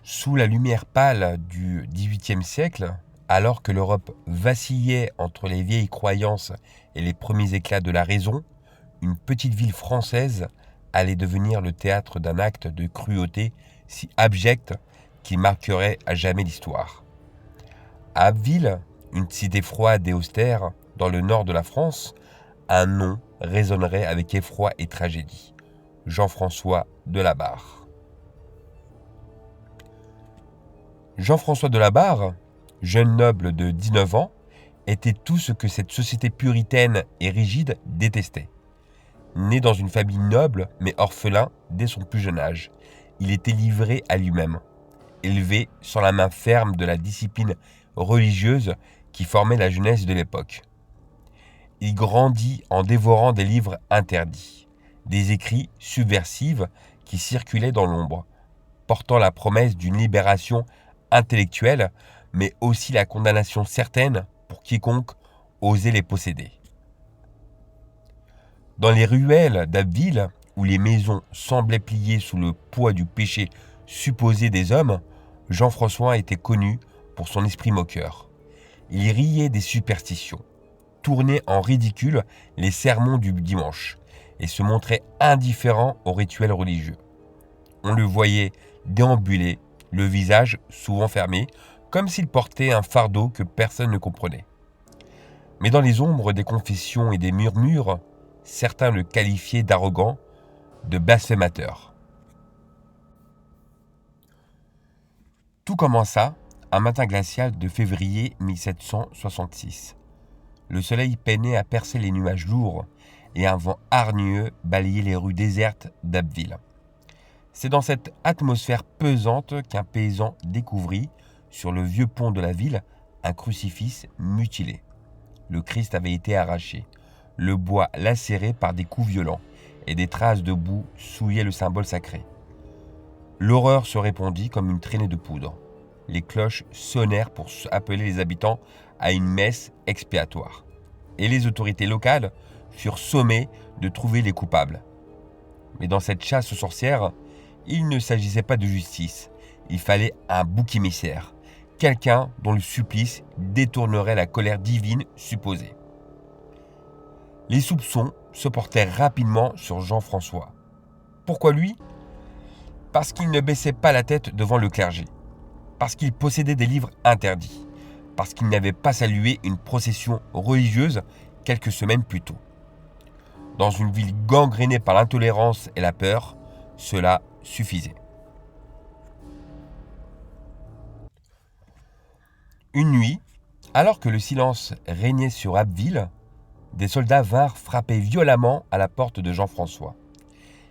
Sous la lumière pâle du XVIIIe siècle, alors que l'Europe vacillait entre les vieilles croyances et les premiers éclats de la raison, une petite ville française allait devenir le théâtre d'un acte de cruauté si abject qu'il marquerait à jamais l'histoire. À Abbeville, une cité froide et austère, dans le nord de la France, un nom résonnerait avec effroi et tragédie. Jean-François de La Barre. Jean-François de La Barre, jeune noble de 19 ans, était tout ce que cette société puritaine et rigide détestait. Né dans une famille noble, mais orphelin dès son plus jeune âge, il était livré à lui-même, élevé sans la main ferme de la discipline religieuse qui formait la jeunesse de l'époque. Il grandit en dévorant des livres interdits, des écrits subversifs qui circulaient dans l'ombre, portant la promesse d'une libération intellectuelle, mais aussi la condamnation certaine pour quiconque osait les posséder. Dans les ruelles d'Abbeville, où les maisons semblaient plier sous le poids du péché supposé des hommes, Jean-François était connu pour son esprit moqueur. Il riait des superstitions, tournait en ridicule les sermons du dimanche et se montrait indifférent aux rituels religieux. On le voyait déambuler, le visage souvent fermé, comme s'il portait un fardeau que personne ne comprenait. Mais dans les ombres des confessions et des murmures, certains le qualifiaient d'arrogant, de blasphémateur. Tout commença un matin glacial de février 1766. Le soleil peinait à percer les nuages lourds et un vent hargneux balayait les rues désertes d'Abbeville. C'est dans cette atmosphère pesante qu'un paysan découvrit, sur le vieux pont de la ville, un crucifix mutilé. Le Christ avait été arraché, le bois lacéré par des coups violents, et des traces de boue souillaient le symbole sacré. L'horreur se répandit comme une traînée de poudre. Les cloches sonnèrent pour appeler les habitants à une messe expiatoire. Et les autorités locales furent sommées de trouver les coupables. Mais dans cette chasse aux sorcières, il ne s'agissait pas de justice. Il fallait un bouc émissaire, quelqu'un dont le supplice détournerait la colère divine supposée. Les soupçons se portèrent rapidement sur Jean-François. Pourquoi lui ? Parce qu'il ne baissait pas la tête devant le clergé, parce qu'il possédait des livres interdits, parce qu'il n'avait pas salué une procession religieuse quelques semaines plus tôt. Dans une ville gangrénée par l'intolérance et la peur, cela suffisait. Une nuit, alors que le silence régnait sur Abbeville, des soldats vinrent frapper violemment à la porte de Jean-François.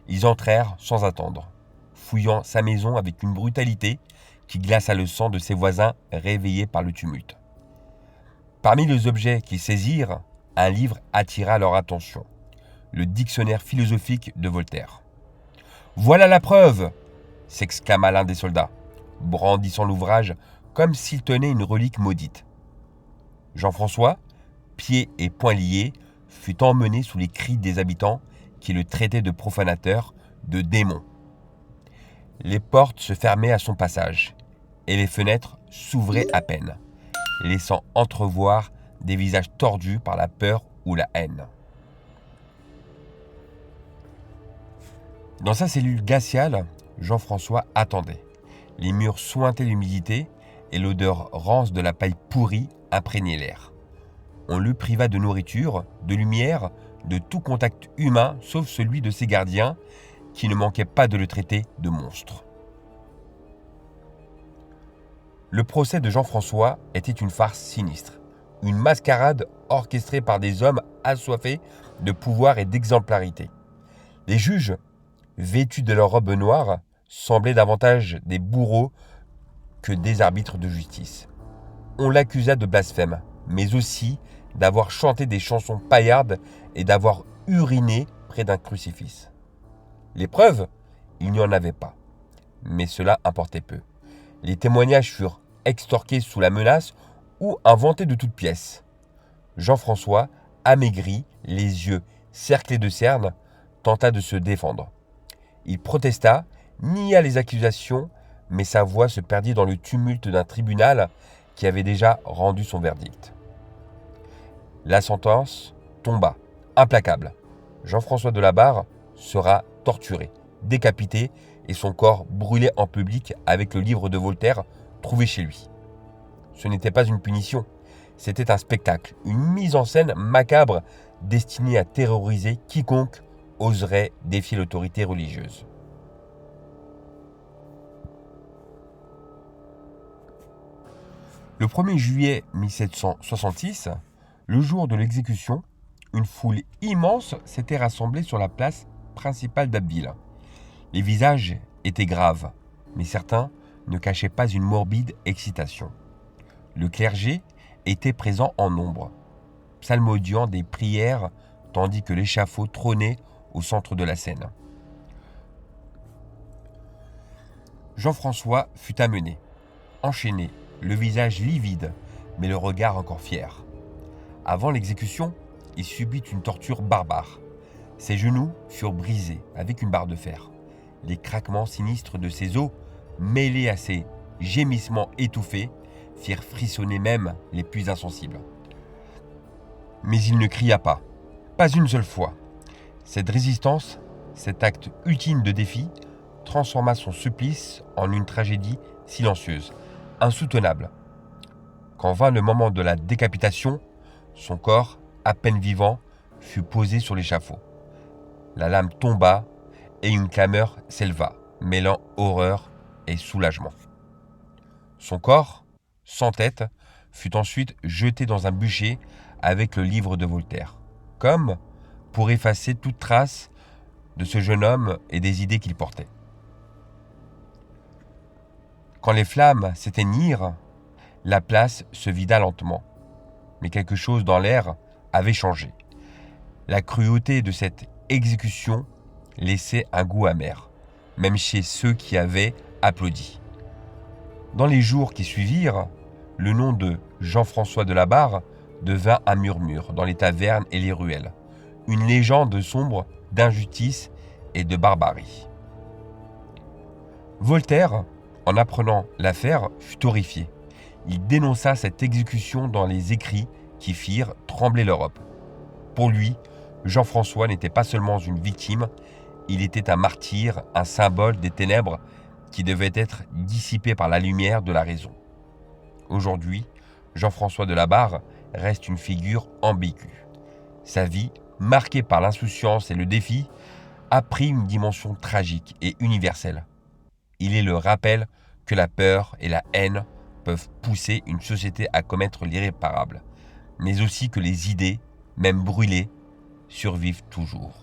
Ils entrèrent sans attendre, fouillant sa maison avec une brutalité qui glaça le sang de ses voisins réveillés par le tumulte. Parmi les objets qu'ils saisirent, un livre attira leur attention, le dictionnaire philosophique de Voltaire. « Voilà la preuve !» s'exclama l'un des soldats, brandissant l'ouvrage comme s'il tenait une relique maudite. Jean-François, pieds et poings liés, fut emmené sous les cris des habitants qui le traitaient de profanateur, de démon. Les portes se fermaient à son passage et les fenêtres s'ouvraient à peine, laissant entrevoir des visages tordus par la peur ou la haine. Dans sa cellule glaciale, Jean-François attendait. Les murs suintaient d'humidité et l'odeur rance de la paille pourrie imprégnait l'air. On le priva de nourriture, de lumière, de tout contact humain sauf celui de ses gardiens qui ne manquaient pas de le traiter de monstre. Le procès de Jean-François était une farce sinistre, une mascarade orchestrée par des hommes assoiffés de pouvoir et d'exemplarité. Les juges, vêtus de leurs robes noires, semblaient davantage des bourreaux que des arbitres de justice. On l'accusa de blasphème, mais aussi d'avoir chanté des chansons paillardes et d'avoir uriné près d'un crucifix. Les preuves, il n'y en avait pas, mais cela importait peu. Les témoignages furent extorqués sous la menace ou inventés de toutes pièces. Jean-François, amaigri, les yeux cerclés de cernes, tenta de se défendre. Il protesta, nia les accusations, mais sa voix se perdit dans le tumulte d'un tribunal qui avait déjà rendu son verdict. La sentence tomba, implacable. Jean-François Delabarre sera torturé, décapité et son corps brûlé en public avec le livre de Voltaire trouvé chez lui. Ce n'était pas une punition, c'était un spectacle, une mise en scène macabre destinée à terroriser quiconque oserait défier l'autorité religieuse. Le 1er juillet 1766, le jour de l'exécution, une foule immense s'était rassemblée sur la place principale d'Abbeville. Les visages étaient graves, mais certains ne cachaient pas une morbide excitation. Le clergé était présent en nombre, psalmodiant des prières tandis que l'échafaud trônait au centre de la scène. Jean-François fut amené, enchaîné, le visage livide, mais le regard encore fier. Avant l'exécution, il subit une torture barbare. Ses genoux furent brisés avec une barre de fer. Les craquements sinistres de ses os, mêlés à ses gémissements étouffés, firent frissonner même les plus insensibles. Mais il ne cria pas une seule fois. Cette résistance, cet acte ultime de défi, transforma son supplice en une tragédie silencieuse, insoutenable. Quand vint le moment de la décapitation, son corps, à peine vivant, fut posé sur l'échafaud. La lame tomba et une clameur s'éleva, mêlant horreur et soulagement. Son corps, sans tête, fut ensuite jeté dans un bûcher avec le livre de Voltaire, comme pour effacer toute trace de ce jeune homme et des idées qu'il portait. Quand les flammes s'éteignirent, la place se vida lentement. Mais quelque chose dans l'air avait changé. La cruauté de cette exécution laissait un goût amer, même chez ceux qui avaient applaudi. Dans les jours qui suivirent, le nom de Jean-François Delabarre devint un murmure dans les tavernes et les ruelles, une légende sombre d'injustice et de barbarie. Voltaire, en apprenant l'affaire, fut horrifié. Il dénonça cette exécution dans les écrits qui firent trembler l'Europe. Pour lui, Jean-François n'était pas seulement une victime, il était un martyr, un symbole des ténèbres qui devait être dissipé par la lumière de la raison. Aujourd'hui, Jean-François Delabarre reste une figure ambiguë. Sa vie, marquée par l'insouciance et le défi, a pris une dimension tragique et universelle. Il est le rappel que la peur et la haine peuvent pousser une société à commettre l'irréparable, mais aussi que les idées, même brûlées, survivent toujours.